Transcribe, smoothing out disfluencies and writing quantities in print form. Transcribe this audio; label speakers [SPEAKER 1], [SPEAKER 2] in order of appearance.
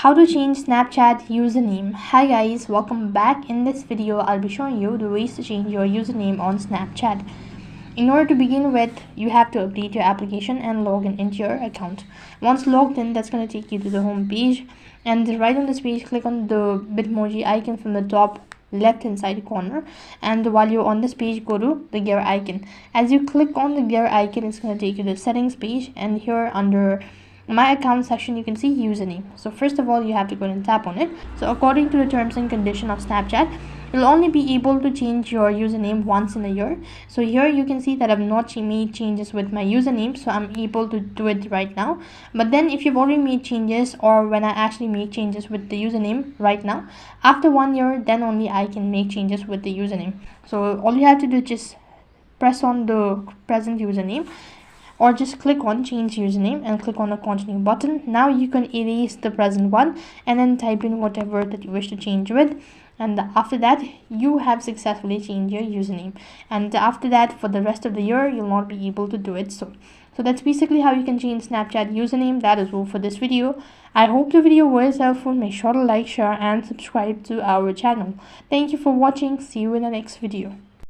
[SPEAKER 1] How to change Snapchat username. Hi guys, welcome back. In this video I'll be showing you the ways to change your username on Snapchat. In order to begin with, you have to update your application and log into your account. Once logged in, that's going to take you to the home page, and right on this page click on the Bitmoji icon from the top left hand side corner, and while you're on this page go to the gear icon. As you click on the gear icon, it's going to take you to the settings page, and here under my account section you can see username. So first of all you have to go and tap on it. So according to the terms and condition of Snapchat, you'll only be able to change your username once in a year. So here you can see that I've not made changes with my username, so I'm able to do it right now. But then if you've already made changes, or when I actually make changes with the username right now, after 1 year, then only I can make changes with the username. So all you have to do is just press on the present username, or just click on change username and click on the continue button. Now you can erase the present one and then type in whatever that you wish to change with, and after that you have successfully changed your username. And after that, for the rest of the year, you'll not be able to do it. So that's basically how you can change Snapchat username. That is all for this video. I hope the video was helpful. Make sure to like, share and subscribe to our channel. Thank you for watching. See you in the next video.